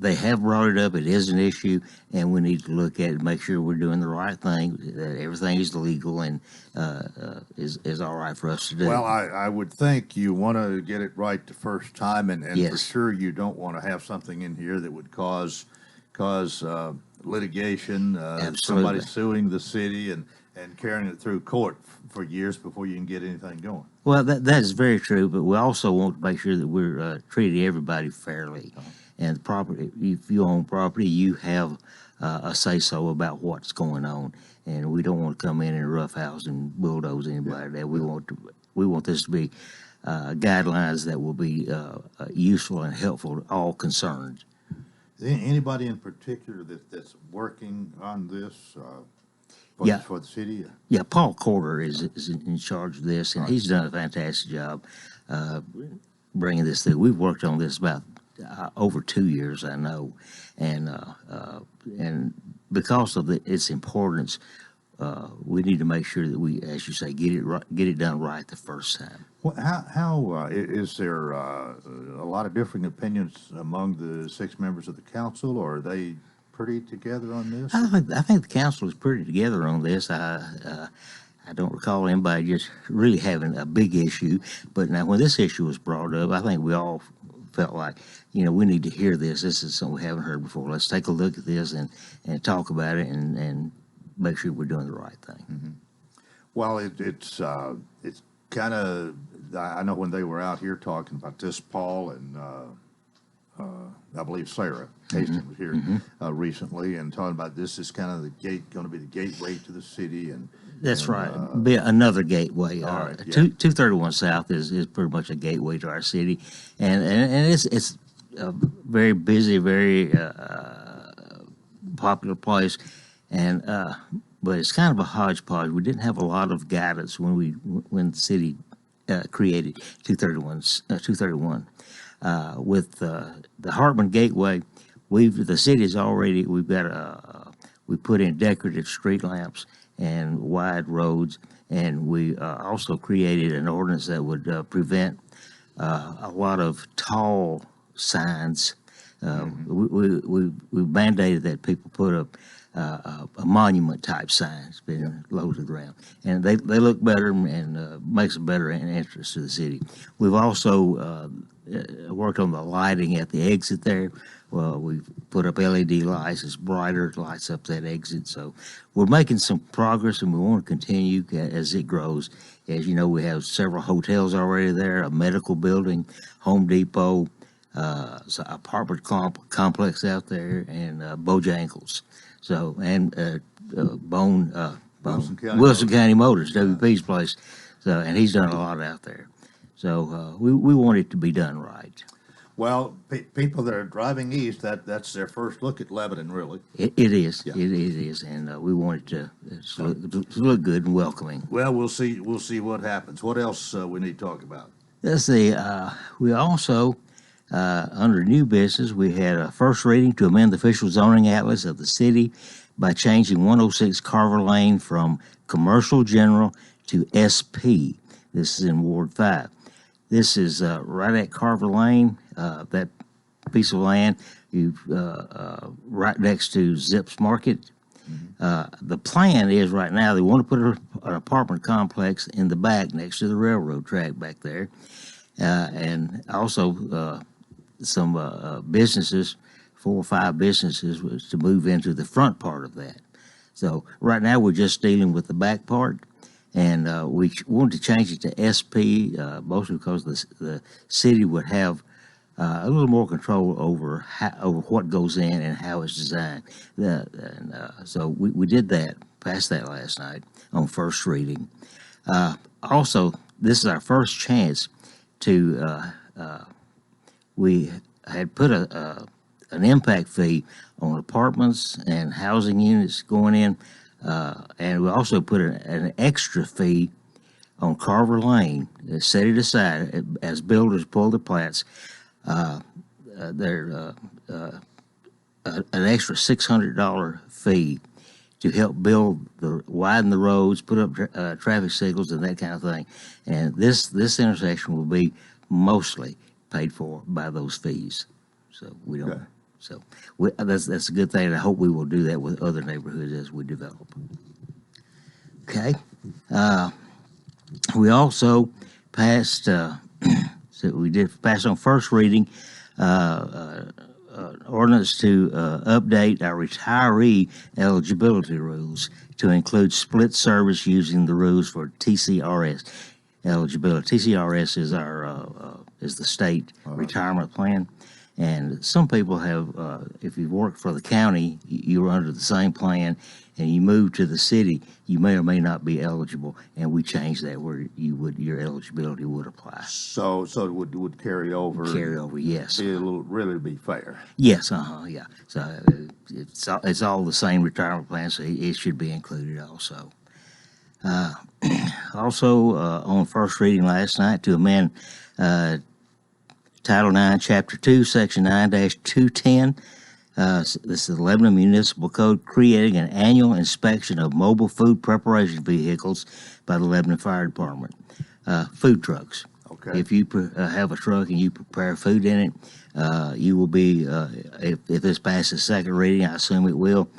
they have brought it up. It is an issue, and we need to look at it, make sure we're doing the right thing, that everything is legal and is all right for us to do. Well, I would think you want to get it right the first time, and Yes. for sure you don't want to have something in here that would cause litigation, somebody suing the city and carrying it through court for years before you can get anything going. Well, that is very true, but we also want to make sure that we're treating everybody fairly. And property, if you own property, you have a say-so about what's going on, and we don't want to come in and roughhouse and bulldoze anybody. That we want this to be guidelines that will be useful and helpful to all concerned. Anybody in particular that's working on this for the city? Yeah, Paul Corder is in charge of this, and he's done a fantastic job bringing this through. We've worked on this about over 2 years, I know, and because of its importance, we need to make sure that we, as you say, get it done right the first time. Well, how is there a lot of differing opinions among the 6 members of the council, or are they pretty together on this? I think the council is pretty together on this. I don't recall anybody just really having a big issue, but now when this issue was brought up, I think we all felt like, we need to hear this. This is something we haven't heard before. Let's take a look at this and talk about it and make sure we're doing the right thing. Mm-hmm. Well, it's kind of, I know when they were out here talking about this, Paul and I believe Sarah Hastings was here recently, and talking about this is kind of going to be the gateway to the city, and that's right. Be another gateway. All right, 231 South is pretty much a gateway to our city, and it's a very busy, very popular place, and but it's kind of a hodgepodge. We didn't have a lot of guidance when the city created 231. With the Hartman Gateway, we put in decorative street lamps and wide roads, and we also created an ordinance that would prevent a lot of tall signs We mandated that people put up a monument type sign. It's been low to the ground, and they look better and makes a better entrance to the city. We've also worked on the lighting at the exit there. Well, we've put up LED lights. It's brighter, it lights up that exit. So we're making some progress, and we want to continue as it grows. As you know, we have several hotels already there, a medical building, Home Depot, so apartment complex out there, and Bojangles. So, and Wilson County Motors, WP's place. So, and he's done a lot out there. So we want it to be done right. Well, people that are driving east, that's their first look at Lebanon, really. It is. Yeah. It is, and we want it to look good and welcoming. Well, we'll see what happens. What else we need to talk about? Let's see. We also, under new business, we had a first reading to amend the official zoning atlas of the city by changing 106 Carver Lane from commercial general to SP. This is in Ward 5. This is right at Carver Lane, that piece of land, right next to Zips Market. The plan is right now they want to put an apartment complex in the back next to the railroad track back there, and also some businesses, 4 or 5 businesses, was to move into the front part of that. So right now we're just dealing with the back part. And we wanted to change it to SP, mostly because the city would have a little more control over what goes in and how it's designed. So we did that, passed that last night on first reading. Also, this is our first chance to, we had put an impact fee on apartments and housing units going in. And we also put an extra fee on Carver Lane, set it aside as builders pull the plats. An extra $600 fee to help widen the roads, put up traffic signals and that kind of thing. And this intersection will be mostly paid for by those fees. So we don't. Okay. So that's a good thing, and I hope we will do that with other neighborhoods as we develop. Okay. We also passed, so we did pass on first reading, ordinance to update our retiree eligibility rules to include split service using the rules for TCRS eligibility. TCRS is is the state retirement plan. And some people have, if you work for the county, you're under the same plan, and you move to the city, you may or may not be eligible. And we changed that where your eligibility would apply. So it would carry over. Carry over, yes. It'll really be fair. Yes, yeah. So it's all the same retirement plan, so it should be included also. Also, on first reading last night to amend Title 9, Chapter 2, Section 9-210. This is the Lebanon Municipal Code, creating an annual inspection of mobile food preparation vehicles by the Lebanon Fire Department. Food trucks. Okay. If you have a truck and you prepare food in it, you will be, if this passes second reading, I assume it will,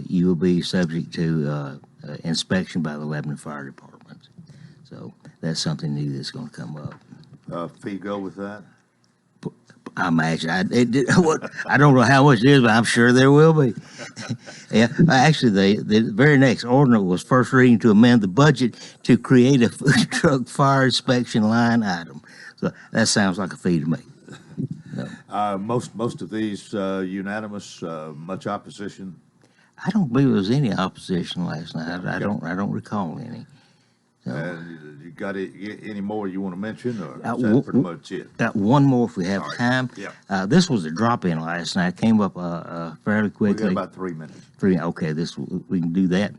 you will be subject to inspection by the Lebanon Fire Department. So that's something new that's going to come up. Fee go with that? I imagine. I don't know how much it is, but I'm sure there will be. Yeah, actually, the very next ordinance was first reading to amend the budget to create a food truck fire inspection line item. So that sounds like a fee to me. No. Most of these unanimous. Much opposition? I don't believe there was any opposition last night. I don't recall any. And you got any more you want to mention, or is that pretty much it? Got one more if we have time. Yeah. This was a drop-in last night. Came up fairly quickly. We got about 3 minutes. Okay, we can do that.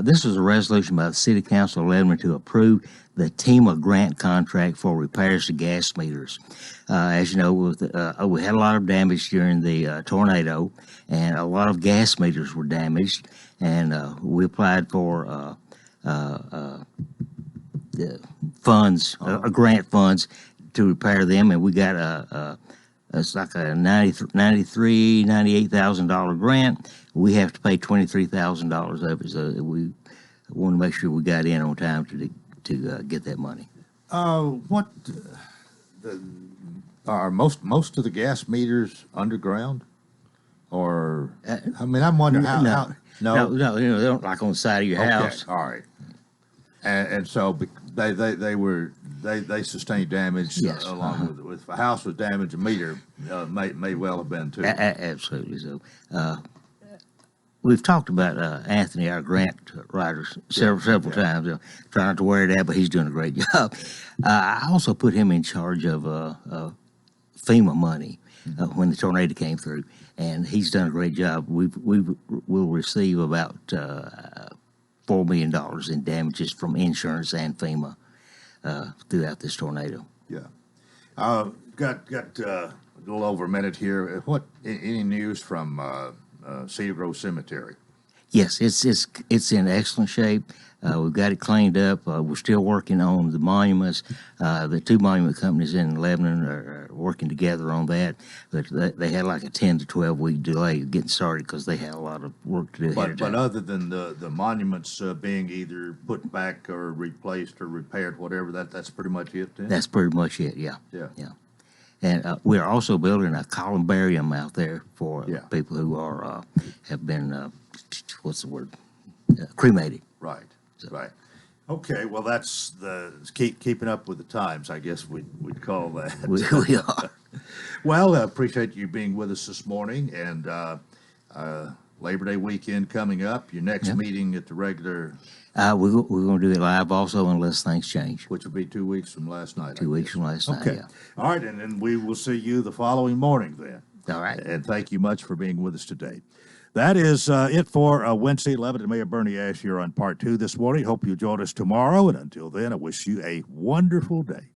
This was a resolution by the City Council of Lebanon to approve the TEMA grant contract for repairs to gas meters. As you know, we had a lot of damage during the tornado, and a lot of gas meters were damaged, and we applied for funds, grant funds to repair them, and we got It's like a $98,000 grant. We have to pay $23,000 of it. So we want to make sure we got in on time to get that money. What are most of the gas meters underground? Or I mean, I'm wondering how. No, they don't like on the side of your house. All right. And so they sustained damage. Yes. Along with if a house was damaged, a meter may well have been too. Absolutely. So we've talked about Anthony, our grant writer, several times. Trying not to wear it out, but he's doing a great job. I also put him in charge of FEMA money when the tornado came through, and he's done a great job. We'll receive about $4 million in damages from insurance and FEMA throughout this tornado. Yeah. Got a little over a minute here. Any news from Cedar Grove Cemetery? Yes, it's in excellent shape. We've got it cleaned up. We're still working on the monuments. The two monument companies in Lebanon are working together on that. But they had like a 10 to 12 week delay getting started because they had a lot of work to do. But other than the monuments being either put back or replaced or repaired, whatever, that's pretty much it then? That's pretty much it, yeah. Yeah. And we're also building a columbarium out there for people who are have been, cremated. Right. Right. Okay. Well, that's keeping up with the times, I guess we'd call that. We are. Well, I appreciate you being with us this morning, and Labor Day weekend coming up. Your next meeting at the regular. We're going to do it live also unless things change. Which will be 2 weeks from last night. 2 weeks from last night. Okay. Yeah. All right, and then we will see you the following morning then. All right. And thank you much for being with us today. That is it for Wednesday, 11th. Mayor Bernie Ash here on part 2 this morning. Hope you'll join us tomorrow. And until then, I wish you a wonderful day.